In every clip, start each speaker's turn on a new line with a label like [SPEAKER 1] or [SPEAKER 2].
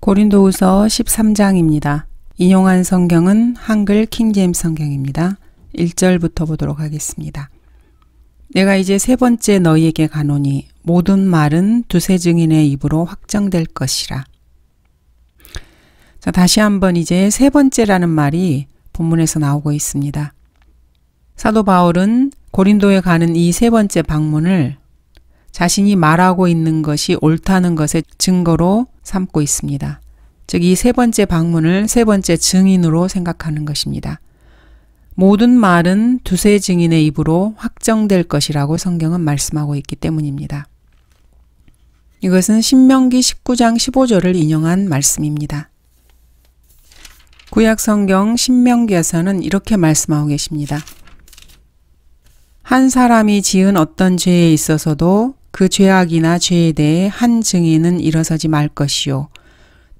[SPEAKER 1] 고린도후서 13장입니다. 인용한 성경은 한글 킹제임스 성경입니다. 1절부터 보도록 하겠습니다. 내가 이제 세 번째 너희에게 가노니 모든 말은 두세 증인의 입으로 확정될 것이라. 자, 다시 한번 이제 세 번째라는 말이 본문에서 나오고 있습니다. 사도 바울은 고린도에 가는 이 세 번째 방문을 자신이 말하고 있는 것이 옳다는 것의 증거로 삼고 있습니다. 즉, 이 세 번째 방문을 세 번째 증인으로 생각하는 것입니다. 모든 말은 두세 증인의 입으로 확정될 것이라고 성경은 말씀하고 있기 때문입니다. 이것은 신명기 19장 15절을 인용한 말씀입니다. 구약 성경 신명기에서는 이렇게 말씀하고 계십니다. 한 사람이 지은 어떤 죄에 있어서도 그 죄악이나 죄에 대해 한 증인은 일어서지 말 것이요.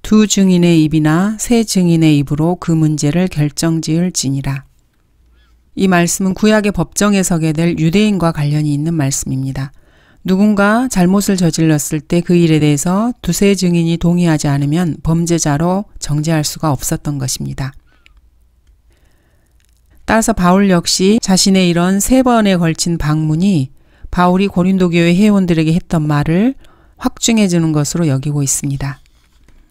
[SPEAKER 1] 두 증인의 입이나 세 증인의 입으로 그 문제를 결정지을지니라. 이 말씀은 구약의 법정에 서게 될 유대인과 관련이 있는 말씀입니다. 누군가 잘못을 저질렀을 때 그 일에 대해서 두세 증인이 동의하지 않으면 범죄자로 정죄할 수가 없었던 것입니다. 따라서 바울 역시 자신의 이런 세 번에 걸친 방문이 바울이 고린도 교회 회원들에게 했던 말을 확증해 주는 것으로 여기고 있습니다.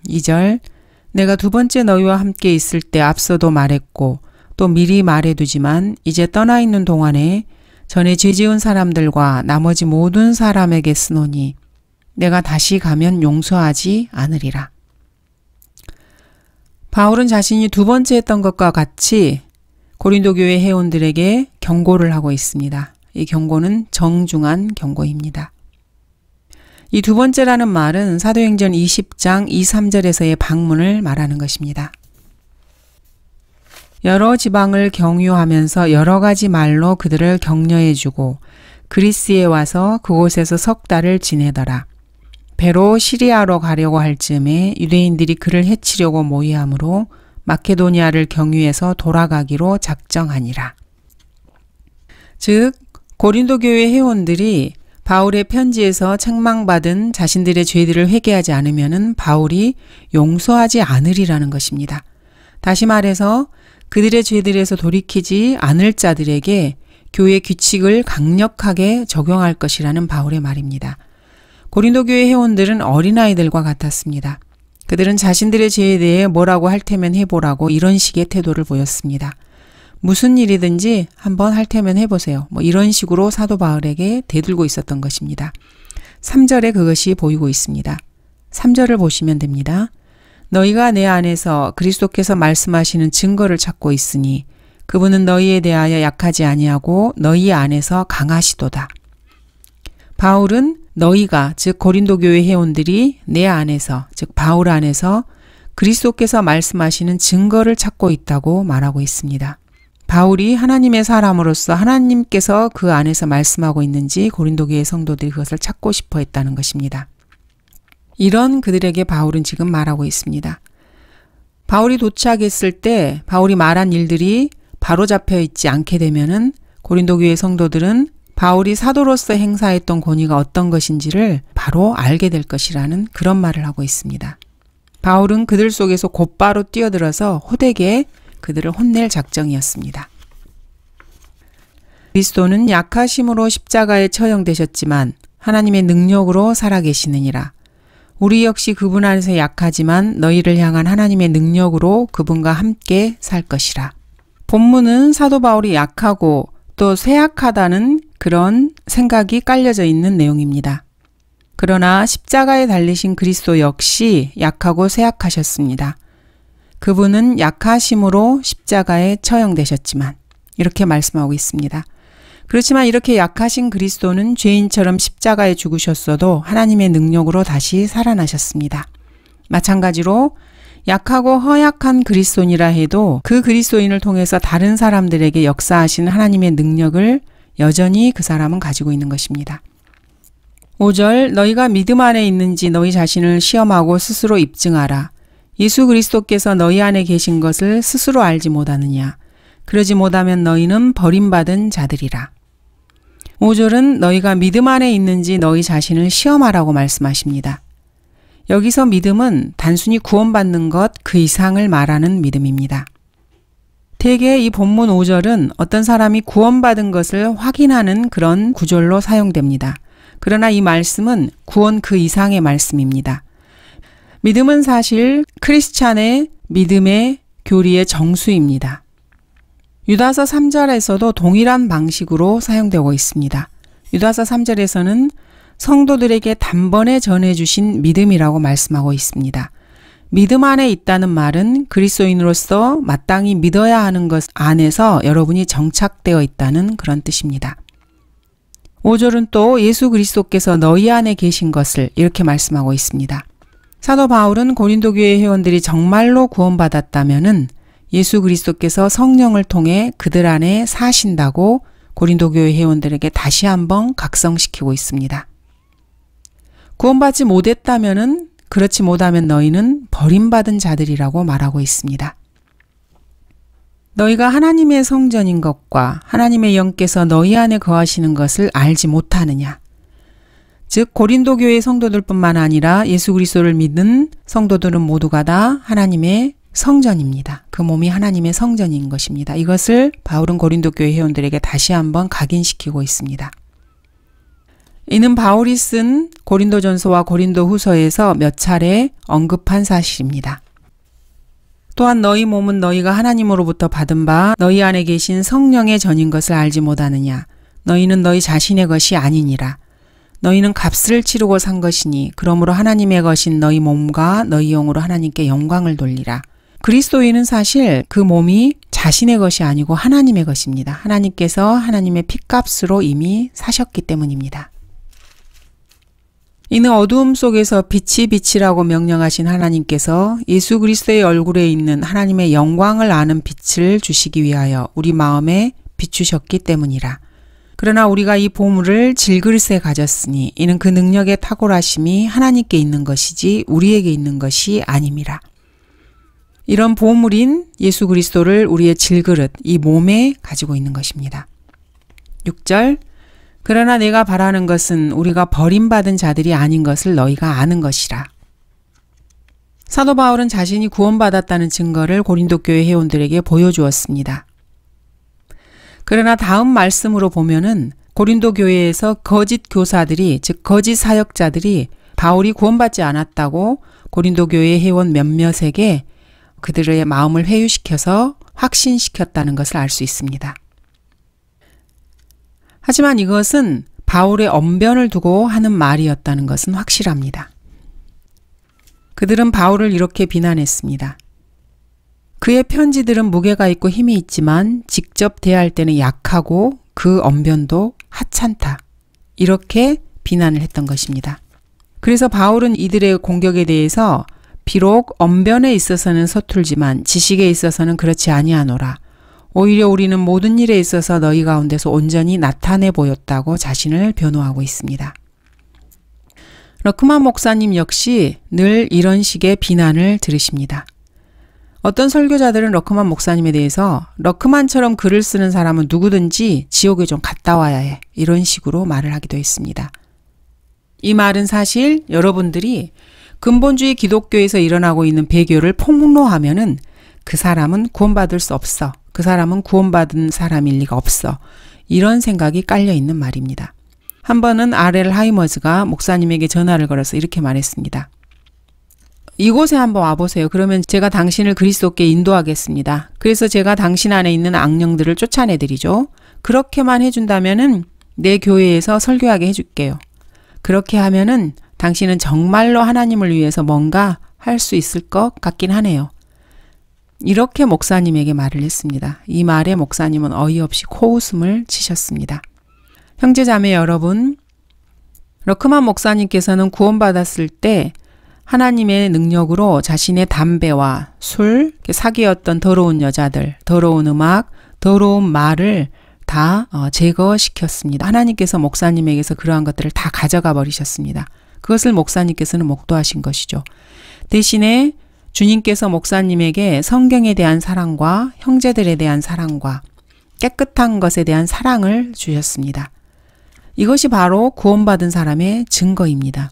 [SPEAKER 1] 2절, 내가 두 번째 너희와 함께 있을 때 앞서도 말했고 또 미리 말해두지만 이제 떠나 있는 동안에 전에 죄 지은 사람들과 나머지 모든 사람에게 쓰노니 내가 다시 가면 용서하지 않으리라. 바울은 자신이 두 번째 했던 것과 같이 고린도 교회 회원들에게 경고를 하고 있습니다. 이 경고는 정중한 경고입니다. 이 두 번째라는 말은 사도행전 20장 2, 3절에서의 방문을 말하는 것입니다. 여러 지방을 경유하면서 여러 가지 말로 그들을 격려해주고 그리스에 와서 그곳에서 석 달을 지내더라. 배로 시리아로 가려고 할 즈음에 유대인들이 그를 해치려고 모의하므로 마케도니아를 경유해서 돌아가기로 작정하니라. 즉, 고린도 교회 회원들이 바울의 편지에서 책망받은 자신들의 죄들을 회개하지 않으면 바울이 용서하지 않으리라는 것입니다. 다시 말해서 그들의 죄들에서 돌이키지 않을 자들에게 교회 규칙을 강력하게 적용할 것이라는 바울의 말입니다. 고린도 교회 회원들은 어린아이들과 같았습니다. 그들은 자신들의 죄에 대해 뭐라고 할 테면 해보라고 이런 식의 태도를 보였습니다. 무슨 일이든지 한번 할 테면 해보세요. 이런 식으로 사도 바울에게 대들고 있었던 것입니다. 3절에 그것이 보이고 있습니다. 3절을 보시면 됩니다. 너희가 내 안에서 그리스도께서 말씀하시는 증거를 찾고 있으니 그분은 너희에 대하여 약하지 아니하고 너희 안에서 강하시도다. 바울은 너희가, 즉 고린도 교회 회원들이 내 안에서, 즉 바울 안에서 그리스도께서 말씀하시는 증거를 찾고 있다고 말하고 있습니다. 바울이 하나님의 사람으로서 하나님께서 그 안에서 말씀하고 있는지 고린도 교회 성도들이 그것을 찾고 싶어 했다는 것입니다. 이런 그들에게 바울은 지금 말하고 있습니다. 바울이 도착했을 때 바울이 말한 일들이 바로잡혀 있지 않게 되면은 고린도 교회 성도들은 바울이 사도로서 행사했던 권위가 어떤 것인지를 바로 알게 될 것이라는 그런 말을 하고 있습니다. 바울은 그들 속에서 곧바로 뛰어들어서 호되게 그들을 혼낼 작정이었습니다. 그리스도는 약하심으로 십자가에 처형되셨지만 하나님의 능력으로 살아계시느니라. 우리 역시 그분 안에서 약하지만 너희를 향한 하나님의 능력으로 그분과 함께 살 것이라. 본문은 사도 바울이 약하고 또 쇠약하다는 그런 생각이 깔려져 있는 내용입니다. 그러나 십자가에 달리신 그리스도 역시 약하고 쇠약하셨습니다. 그분은 약하심으로 십자가에 처형되셨지만 이렇게 말씀하고 있습니다. 그렇지만 이렇게 약하신 그리스도는 죄인처럼 십자가에 죽으셨어도 하나님의 능력으로 다시 살아나셨습니다. 마찬가지로 약하고 허약한 그리스도인이라 해도 그 그리스도인을 통해서 다른 사람들에게 역사하신 하나님의 능력을 여전히 그 사람은 가지고 있는 것입니다. 5절, 너희가 믿음 안에 있는지 너희 자신을 시험하고 스스로 입증하라. 예수 그리스도께서 너희 안에 계신 것을 스스로 알지 못하느냐. 그러지 못하면 너희는 버림받은 자들이라. 5절은 너희가 믿음 안에 있는지 너희 자신을 시험하라고 말씀하십니다. 여기서 믿음은 단순히 구원받는 것 그 이상을 말하는 믿음입니다. 대개 이 본문 5절은 어떤 사람이 구원받은 것을 확인하는 그런 구절로 사용됩니다. 그러나 이 말씀은 구원 그 이상의 말씀입니다. 믿음은 사실 크리스찬의 믿음의 교리의 정수입니다. 유다서 3절에서도 동일한 방식으로 사용되고 있습니다. 유다서 3절에서는 성도들에게 단번에 전해주신 믿음이라고 말씀하고 있습니다. 믿음 안에 있다는 말은 그리스도인으로서 마땅히 믿어야 하는 것 안에서 여러분이 정착되어 있다는 그런 뜻입니다. 5절은 또 예수 그리스도께서 너희 안에 계신 것을 이렇게 말씀하고 있습니다. 사도 바울은 고린도 교회 회원들이 정말로 구원받았다면은 예수 그리스도께서 성령을 통해 그들 안에 사신다고 고린도 교회 회원들에게 다시 한번 각성시키고 있습니다. 구원받지 못했다면은 그렇지 못하면 너희는 버림받은 자들이라고 말하고 있습니다. 너희가 하나님의 성전인 것과 하나님의 영께서 너희 안에 거하시는 것을 알지 못하느냐. 즉 고린도 교회 성도들뿐만 아니라 예수 그리스도를 믿는 성도들은 모두가 다 하나님의 성전입니다. 그 몸이 하나님의 성전인 것입니다. 이것을 바울은 고린도 교회 회원들에게 다시 한번 각인시키고 있습니다. 이는 바울이 쓴 고린도전서와 고린도후서에서 몇 차례 언급한 사실입니다. 또한 너희 몸은 너희가 하나님으로부터 받은 바 너희 안에 계신 성령의 전인 것을 알지 못하느냐. 너희는 너희 자신의 것이 아니니라. 너희는 값을 치르고 산 것이니 그러므로 하나님의 것인 너희 몸과 너희 영으로 하나님께 영광을 돌리라. 그리스도인은 사실 그 몸이 자신의 것이 아니고 하나님의 것입니다. 하나님께서 하나님의 핏값으로 이미 사셨기 때문입니다. 이는 어두움 속에서 빛이 빛이라고 명령하신 하나님께서 예수 그리스도의 얼굴에 있는 하나님의 영광을 아는 빛을 주시기 위하여 우리 마음에 비추셨기 때문이라. 그러나 우리가 이 보물을 질그릇에 가졌으니 이는 그 능력의 탁월하심이 하나님께 있는 것이지 우리에게 있는 것이 아님이라. 이런 보물인 예수 그리스도를 우리의 질그릇, 이 몸에 가지고 있는 것입니다. 6절 그러나 내가 바라는 것은 우리가 버림받은 자들이 아닌 것을 너희가 아는 것이라. 사도 바울은 자신이 구원받았다는 증거를 고린도 교회 회원들에게 보여주었습니다. 그러나 다음 말씀으로 보면은 고린도 교회에서 거짓 교사들이, 즉 거짓 사역자들이 바울이 구원받지 않았다고 고린도 교회 회원 몇몇에게 그들의 마음을 회유시켜서 확신시켰다는 것을 알 수 있습니다. 하지만 이것은 바울의 언변을 두고 하는 말이었다는 것은 확실합니다. 그들은 바울을 이렇게 비난했습니다. 그의 편지들은 무게가 있고 힘이 있지만 직접 대할 때는 약하고 그 언변도 하찮다. 이렇게 비난을 했던 것입니다. 그래서 바울은 이들의 공격에 대해서 비록 언변에 있어서는 서툴지만 지식에 있어서는 그렇지 아니하노라. 오히려 우리는 모든 일에 있어서 너희 가운데서 온전히 나타내 보였다고 자신을 변호하고 있습니다. 러크만 목사님 역시 늘 이런 식의 비난을 들으십니다. 어떤 설교자들은 러크만 목사님에 대해서 러크만처럼 글을 쓰는 사람은 누구든지 지옥에 좀 갔다 와야 해. 이런 식으로 말을 하기도 했습니다. 이 말은 사실 여러분들이 근본주의 기독교에서 일어나고 있는 배교를 폭로하면은 그 사람은 구원받을 수 없어. 그 사람은 구원받은 사람일 리가 없어. 이런 생각이 깔려 있는 말입니다. 한 번은 R.L. 하이머즈가 목사님에게 전화를 걸어서 이렇게 말했습니다. 이곳에 한번 와보세요. 그러면 제가 당신을 그리스도께 인도하겠습니다. 그래서 제가 당신 안에 있는 악령들을 쫓아내드리죠. 그렇게만 해준다면은 내 교회에서 설교하게 해줄게요. 그렇게 하면은 당신은 정말로 하나님을 위해서 뭔가 할 수 있을 것 같긴 하네요. 이렇게 목사님에게 말을 했습니다. 이 말에 목사님은 어이없이 코웃음을 치셨습니다. 형제자매 여러분, 러크만 목사님께서는 구원받았을 때 하나님의 능력으로 자신의 담배와 술, 사귀었던 더러운 여자들, 더러운 음악, 더러운 말을 다 제거시켰습니다. 하나님께서 목사님에게서 그러한 것들을 다 가져가 버리셨습니다. 그것을 목사님께서는 목도하신 것이죠. 대신에 주님께서 목사님에게 성경에 대한 사랑과 형제들에 대한 사랑과 깨끗한 것에 대한 사랑을 주셨습니다. 이것이 바로 구원받은 사람의 증거입니다.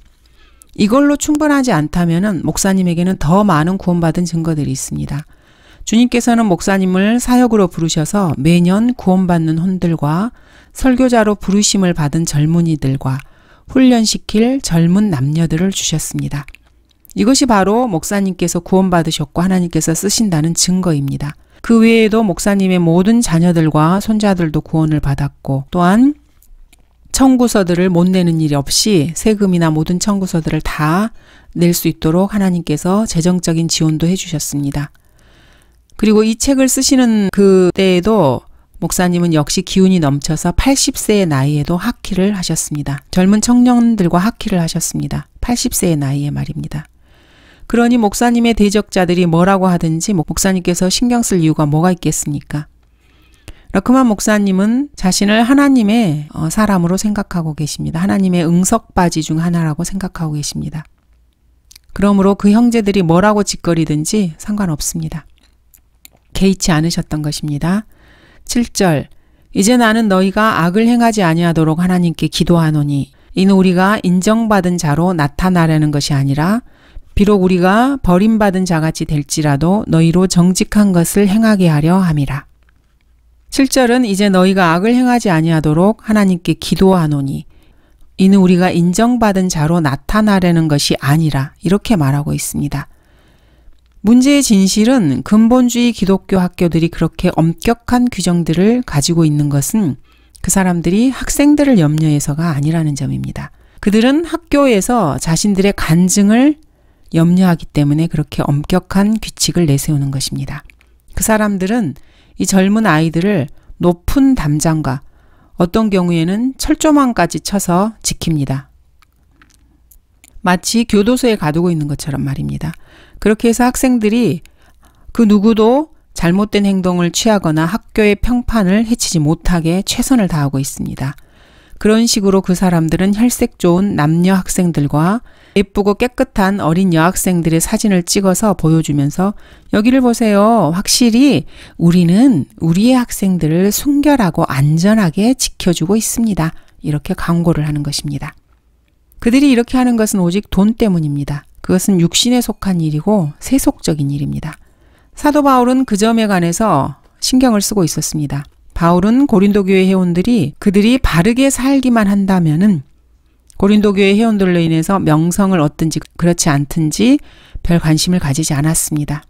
[SPEAKER 1] 이걸로 충분하지 않다면 목사님에게는 더 많은 구원받은 증거들이 있습니다. 주님께서는 목사님을 사역으로 부르셔서 매년 구원받는 혼들과 설교자로 부르심을 받은 젊은이들과 훈련시킬 젊은 남녀들을 주셨습니다. 이것이 바로 목사님께서 구원받으셨고 하나님께서 쓰신다는 증거입니다. 그 외에도 목사님의 모든 자녀들과 손자들도 구원을 받았고 또한 청구서들을 못 내는 일이 없이 세금이나 모든 청구서들을 다 낼 수 있도록 하나님께서 재정적인 지원도 해주셨습니다. 그리고 이 책을 쓰시는 그때에도 목사님은 역시 기운이 넘쳐서 80세의 나이에도 학위를 하셨습니다. 젊은 청년들과 학위를 하셨습니다. 80세의 나이에 말입니다. 그러니 목사님의 대적자들이 뭐라고 하든지 목사님께서 신경 쓸 이유가 뭐가 있겠습니까? 러크만 목사님은 자신을 하나님의 사람으로 생각하고 계십니다. 하나님의 응석바지 중 하나라고 생각하고 계십니다. 그러므로 그 형제들이 뭐라고 짓거리든지 상관없습니다. 개의치 않으셨던 것입니다. 7절 이제 나는 너희가 악을 행하지 아니하도록 하나님께 기도하노니 이는 우리가 인정받은 자로 나타나려는 것이 아니라 비록 우리가 버림받은 자같이 될지라도 너희로 정직한 것을 행하게 하려 함이라. 7절은 이제 너희가 악을 행하지 아니하도록 하나님께 기도하노니 이는 우리가 인정받은 자로 나타나려는 것이 아니라 이렇게 말하고 있습니다. 문제의 진실은 근본주의 기독교 학교들이 그렇게 엄격한 규정들을 가지고 있는 것은 그 사람들이 학생들을 염려해서가 아니라는 점입니다. 그들은 학교에서 자신들의 간증을 염려하기 때문에 그렇게 엄격한 규칙을 내세우는 것입니다. 그 사람들은 이 젊은 아이들을 높은 담장과 어떤 경우에는 철조망까지 쳐서 지킵니다. 마치 교도소에 가두고 있는 것처럼 말입니다. 그렇게 해서 학생들이 그 누구도 잘못된 행동을 취하거나 학교의 평판을 해치지 못하게 최선을 다하고 있습니다. 그런 식으로 그 사람들은 혈색 좋은 남녀 학생들과 예쁘고 깨끗한 어린 여학생들의 사진을 찍어서 보여주면서 여기를 보세요. 확실히 우리는 우리의 학생들을 순결하고 안전하게 지켜주고 있습니다. 이렇게 광고를 하는 것입니다. 그들이 이렇게 하는 것은 오직 돈 때문입니다. 그것은 육신에 속한 일이고 세속적인 일입니다. 사도 바울은 그 점에 관해서 신경을 쓰고 있었습니다. 바울은 고린도 교회 회원들이 그들이 바르게 살기만 한다면은 고린도 교회 회원들로 인해서 명성을 얻든지 그렇지 않든지 별 관심을 가지지 않았습니다.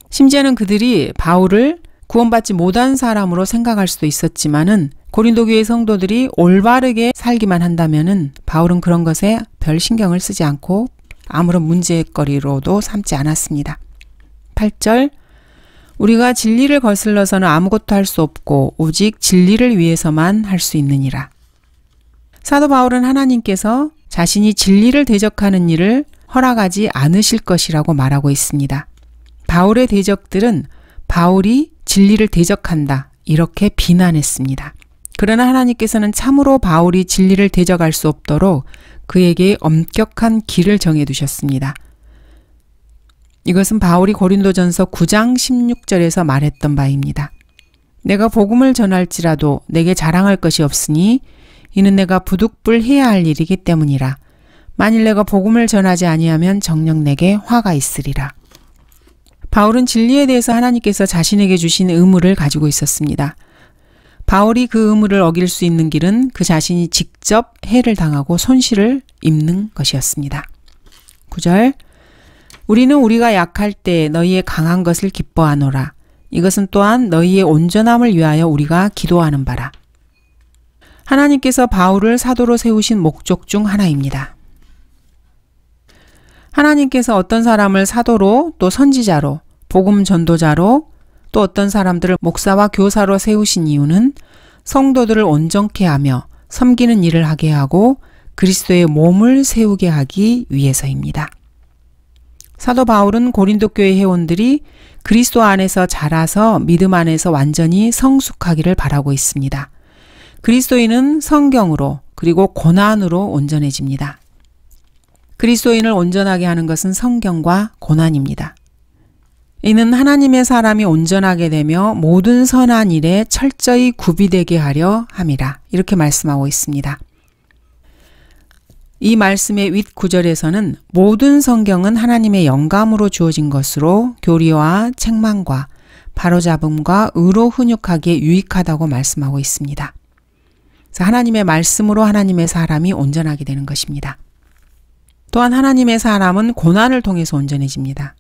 [SPEAKER 1] 심지어는 그들이 바울을 구원받지 못한 사람으로 생각할 수도 있었지만은 고린도 교회 성도들이 올바르게 살기만 한다면은 바울은 그런 것에 별 신경을 쓰지 않고 아무런 문제거리로도 삼지 않았습니다. 8절 우리가 진리를 거슬러서는 아무것도 할 수 없고 오직 진리를 위해서만 할 수 있느니라. 사도 바울은 하나님께서 자신이 진리를 대적하는 일을 허락하지 않으실 것이라고 말하고 있습니다. 바울의 대적들은 바울이 진리를 대적한다 이렇게 비난했습니다. 그러나 하나님께서는 참으로 바울이 진리를 대적할 수 없도록 그에게 엄격한 길을 정해두셨습니다. 이것은 바울이 고린도전서 9장 16절에서 말했던 바입니다. 내가 복음을 전할지라도 내게 자랑할 것이 없으니 이는 내가 부득불해야 할 일이기 때문이라. 만일 내가 복음을 전하지 아니하면 정녕 내게 화가 있으리라. 바울은 진리에 대해서 하나님께서 자신에게 주신 의무를 가지고 있었습니다. 바울이 그 의무를 어길 수 있는 길은 그 자신이 직접 해를 당하고 손실을 입는 것이었습니다. 9절 우리는 우리가 약할 때 너희의 강한 것을 기뻐하노라. 이것은 또한 너희의 온전함을 위하여 우리가 기도하는 바라. 하나님께서 바울을 사도로 세우신 목적 중 하나입니다. 하나님께서 어떤 사람을 사도로 또 선지자로 복음 전도자로 또 어떤 사람들을 목사와 교사로 세우신 이유는 성도들을 온전케 하며 섬기는 일을 하게 하고 그리스도의 몸을 세우게 하기 위해서입니다. 사도 바울은 고린도 교회 회원들이 그리스도 안에서 자라서 믿음 안에서 완전히 성숙하기를 바라고 있습니다. 그리스도인은 성경으로 그리고 고난으로 온전해집니다. 그리스도인을 온전하게 하는 것은 성경과 고난입니다. 이는 하나님의 사람이 온전하게 되며 모든 선한 일에 철저히 구비되게 하려 함이라. 이렇게 말씀하고 있습니다. 이 말씀의 윗 구절에서는 모든 성경은 하나님의 영감으로 주어진 것으로 교리와 책망과 바로잡음과 의로 훈육하기에 유익하다고 말씀하고 있습니다. 그래서 하나님의 말씀으로 하나님의 사람이 온전하게 되는 것입니다. 또한 하나님의 사람은 고난을 통해서 온전해집니다.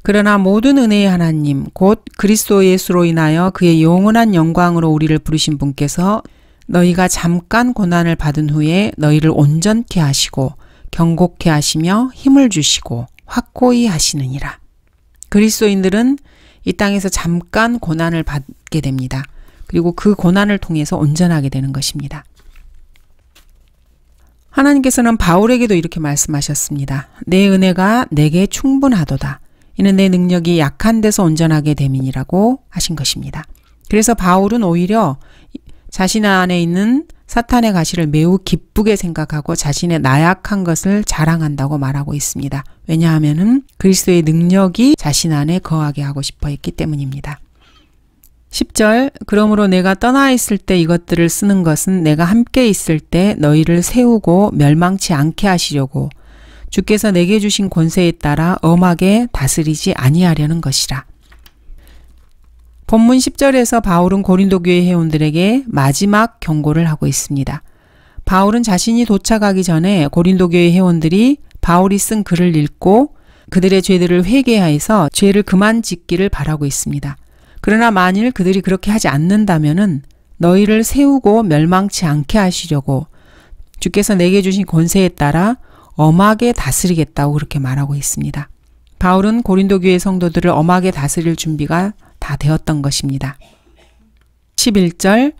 [SPEAKER 1] 그러나 모든 은혜의 하나님 곧 그리스도 예수로 인하여 그의 영원한 영광으로 우리를 부르신 분께서 너희가 잠깐 고난을 받은 후에 너희를 온전케 하시고 경고케 하시며 힘을 주시고 확고히 하시느니라. 그리스도인들은 이 땅에서 잠깐 고난을 받게 됩니다. 그리고 그 고난을 통해서 온전하게 되는 것입니다. 하나님께서는 바울에게도 이렇게 말씀하셨습니다. 내 은혜가 내게 충분하도다. 이는 내 능력이 약한 데서 온전하게 됨이니라고 하신 것입니다. 그래서 바울은 오히려 자신 안에 있는 사탄의 가시를 매우 기쁘게 생각하고 자신의 나약한 것을 자랑한다고 말하고 있습니다. 왜냐하면 그리스도의 능력이 자신 안에 거하게 하고 싶어 했기 때문입니다. 10절 그러므로 내가 떠나 있을 때 이것들을 쓰는 것은 내가 함께 있을 때 너희를 세우고 멸망치 않게 하시려고 주께서 내게 주신 권세에 따라 엄하게 다스리지 아니하려는 것이라. 본문 10절에서 바울은 고린도 교회 회원들에게 마지막 경고를 하고 있습니다. 바울은 자신이 도착하기 전에 고린도 교회 회원들이 바울이 쓴 글을 읽고 그들의 죄들을 회개하여서 죄를 그만 짓기를 바라고 있습니다. 그러나 만일 그들이 그렇게 하지 않는다면은 너희를 세우고 멸망치 않게 하시려고 주께서 내게 주신 권세에 따라 엄하게 다스리겠다고 그렇게 말하고 있습니다. 바울은 고린도 교회 성도들을 엄하게 다스릴 준비가 다 되었던 것입니다. 11절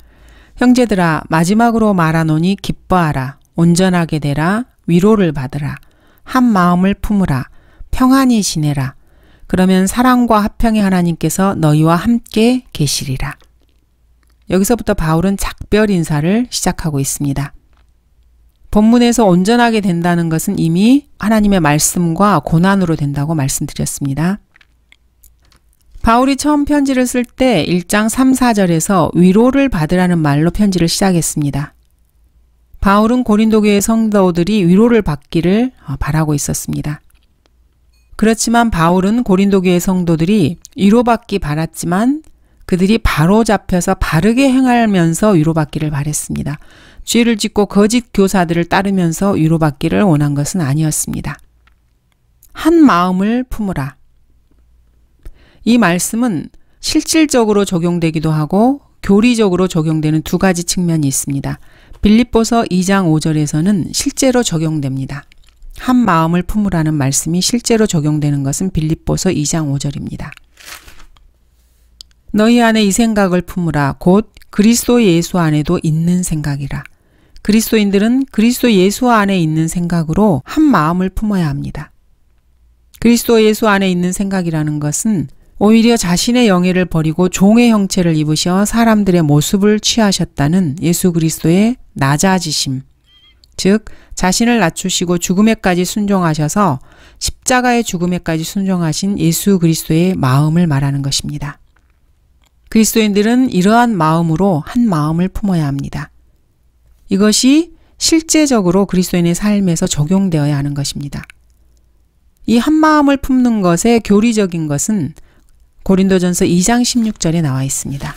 [SPEAKER 1] 형제들아 마지막으로 말하노니 기뻐하라 온전하게 되라 위로를 받으라 한 마음을 품으라 평안히 지내라 그러면 사랑과 화평의 하나님께서 너희와 함께 계시리라. 여기서부터 바울은 작별 인사를 시작하고 있습니다. 본문에서 온전하게 된다는 것은 이미 하나님의 말씀과 고난으로 된다고 말씀드렸습니다. 바울이 처음 편지를 쓸 때 1장 3, 4절에서 위로를 받으라는 말로 편지를 시작했습니다. 바울은 고린도 교회 성도들이 위로를 받기를 바라고 있었습니다. 그렇지만 바울은 고린도 교회 성도들이 위로받기 바랐지만 그들이 바로 잡혀서 바르게 행하면서 위로받기를 바랬습니다. 죄를 짓고 거짓 교사들을 따르면서 위로받기를 원한 것은 아니었습니다. 한 마음을 품으라. 이 말씀은 실질적으로 적용되기도 하고 교리적으로 적용되는 두 가지 측면이 있습니다. 빌립보서 2장 5절에서는 실제로 적용됩니다. 한 마음을 품으라는 말씀이 실제로 적용되는 것은 빌립보서 2장 5절입니다. 너희 안에 이 생각을 품으라 곧 그리스도 예수 안에도 있는 생각이라. 그리스도인들은 그리스도 예수 안에 있는 생각으로 한 마음을 품어야 합니다. 그리스도 예수 안에 있는 생각이라는 것은 오히려 자신의 영예를 버리고 종의 형체를 입으셔 사람들의 모습을 취하셨다는 예수 그리스도의 낮아지심, 즉 자신을 낮추시고 죽음에까지 순종하셔서 십자가의 죽음에까지 순종하신 예수 그리스도의 마음을 말하는 것입니다. 그리스도인들은 이러한 마음으로 한 마음을 품어야 합니다. 이것이 실제적으로 그리스도인의 삶에서 적용되어야 하는 것입니다. 이 한 마음을 품는 것의 교리적인 것은 고린도전서 2장 16절에 나와 있습니다.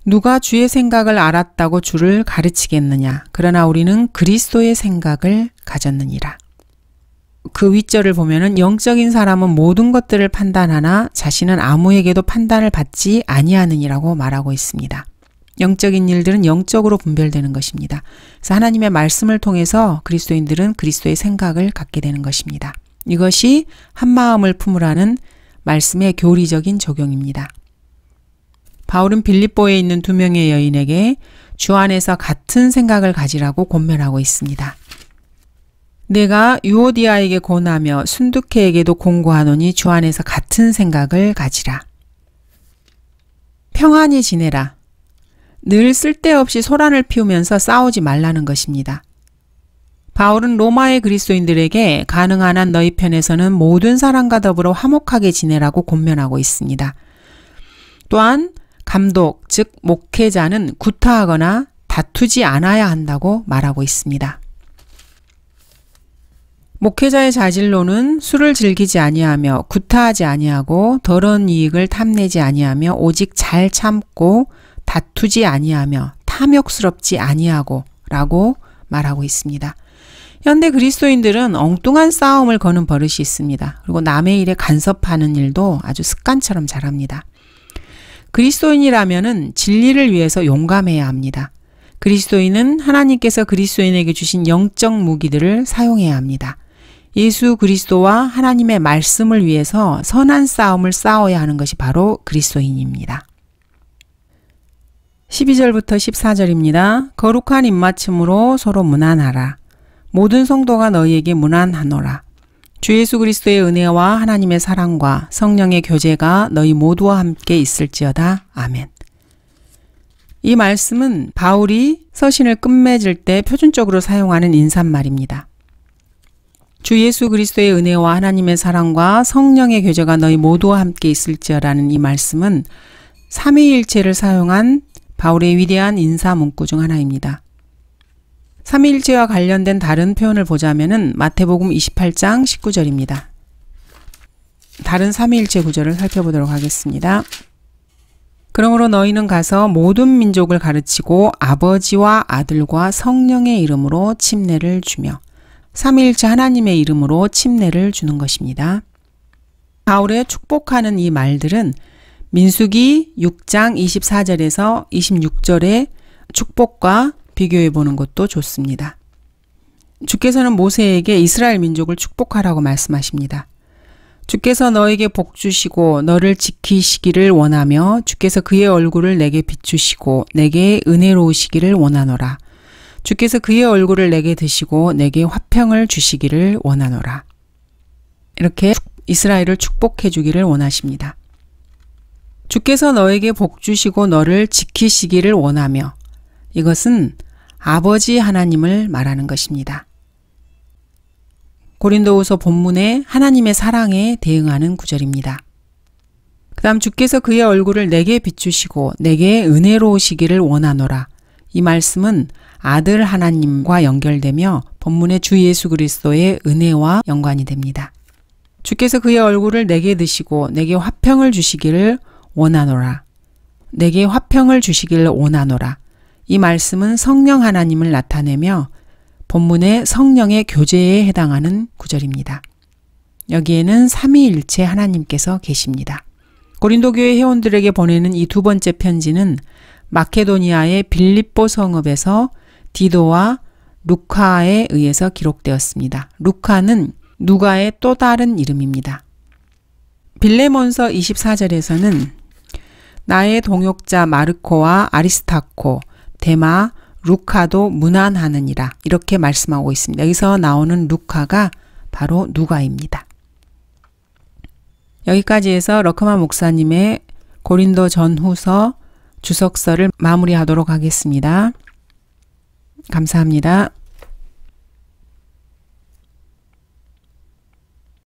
[SPEAKER 1] 누가 주의 생각을 알았다고 주를 가르치겠느냐? 그러나 우리는 그리스도의 생각을 가졌느니라. 그 윗절을 보면은 영적인 사람은 모든 것들을 판단하나 자신은 아무에게도 판단을 받지 아니하느니라고 말하고 있습니다. 영적인 일들은 영적으로 분별되는 것입니다. 그래서 하나님의 말씀을 통해서 그리스도인들은 그리스도의 생각을 갖게 되는 것입니다. 이것이 한 마음을 품으라는 말씀의 교리적인 적용입니다. 바울은 빌립보에 있는 2명의 여인에게 주 안에서 같은 생각을 가지라고 권면하고 있습니다. 내가 유오디아에게 권하며 순두케에게도 공고하노니 주 안에서 같은 생각을 가지라. 평안히 지내라. 늘 쓸데없이 소란을 피우면서 싸우지 말라는 것입니다. 바울은 로마의 그리스도인들에게 가능한 한 너희 편에서는 모든 사람과 더불어 화목하게 지내라고 권면하고 있습니다. 또한 감독, 즉 목회자는 구타하거나 다투지 않아야 한다고 말하고 있습니다. 목회자의 자질로는 술을 즐기지 아니하며 구타하지 아니하고 더러운 이익을 탐내지 아니하며 오직 잘 참고 다투지 아니하며 탐욕스럽지 아니하고 라고 말하고 있습니다. 현대 그리스도인들은 엉뚱한 싸움을 거는 버릇이 있습니다. 그리고 남의 일에 간섭하는 일도 아주 습관처럼 잘합니다. 그리스도인이라면은 진리를 위해서 용감해야 합니다. 그리스도인은 하나님께서 그리스도인에게 주신 영적 무기들을 사용해야 합니다. 예수 그리스도와 하나님의 말씀을 위해서 선한 싸움을 싸워야 하는 것이 바로 그리스도인입니다. 12절부터 14절입니다. 거룩한 입맞춤으로 서로 문안하라. 모든 성도가 너희에게 문안하노라. 주 예수 그리스도의 은혜와 하나님의 사랑과 성령의 교제가 너희 모두와 함께 있을지어다. 아멘. 이 말씀은 바울이 서신을 끝맺을 때 표준적으로 사용하는 인사말입니다. 주 예수 그리스도의 은혜와 하나님의 사랑과 성령의 교제가 너희 모두와 함께 있을지어라는 이 말씀은 삼위일체를 사용한 바울의 위대한 인사 문구 중 하나입니다. 삼위일체와 관련된 다른 표현을 보자면은 마태복음 28장 19절입니다. 다른 삼위일체 구절을 살펴보도록 하겠습니다. 그러므로 너희는 가서 모든 민족을 가르치고 아버지와 아들과 성령의 이름으로 침례를 주며 삼위일체 하나님의 이름으로 침례를 주는 것입니다. 바울의 축복하는 이 말들은 민수기 6장 24절에서 26절의 축복과 비교해 보는 것도 좋습니다. 주께서는 모세에게 이스라엘 민족을 축복하라고 말씀하십니다. 주께서 너에게 복 주시고 너를 지키시기를 원하며 주께서 그의 얼굴을 내게 비추시고 내게 은혜로우시기를 원하노라. 주께서 그의 얼굴을 내게 드시고 내게 화평을 주시기를 원하노라. 이렇게 이스라엘을 축복해 주기를 원하십니다. 주께서 너에게 복 주시고 너를 지키시기를 원하며 이것은 아버지 하나님을 말하는 것입니다. 고린도후서 본문의 하나님의 사랑에 대응하는 구절입니다. 그 다음 주께서 그의 얼굴을 내게 비추시고 내게 은혜로우시기를 원하노라. 이 말씀은 아들 하나님과 연결되며 본문의 주 예수 그리스도의 은혜와 연관이 됩니다. 주께서 그의 얼굴을 내게 드시고 내게 화평을 주시기를 원하노라. 내게 화평을 주시기를 원하노라. 이 말씀은 성령 하나님을 나타내며 본문의 성령의 교제에 해당하는 구절입니다. 여기에는 삼위일체 하나님께서 계십니다. 고린도 교회 회원들에게 보내는 이 두 번째 편지는 마케도니아의 빌립보 성읍에서 디도와 루카에 의해서 기록되었습니다. 루카는 누가의 또 다른 이름입니다. 빌레몬서 24절에서는 나의 동역자 마르코와 아리스타코, 데마, 루카도 문안하느니라 이렇게 말씀하고 있습니다. 여기서 나오는 루카가 바로 누가입니다. 여기까지 해서 러크만 목사님의 고린도 전후서 주석서를 마무리하도록 하겠습니다. 감사합니다.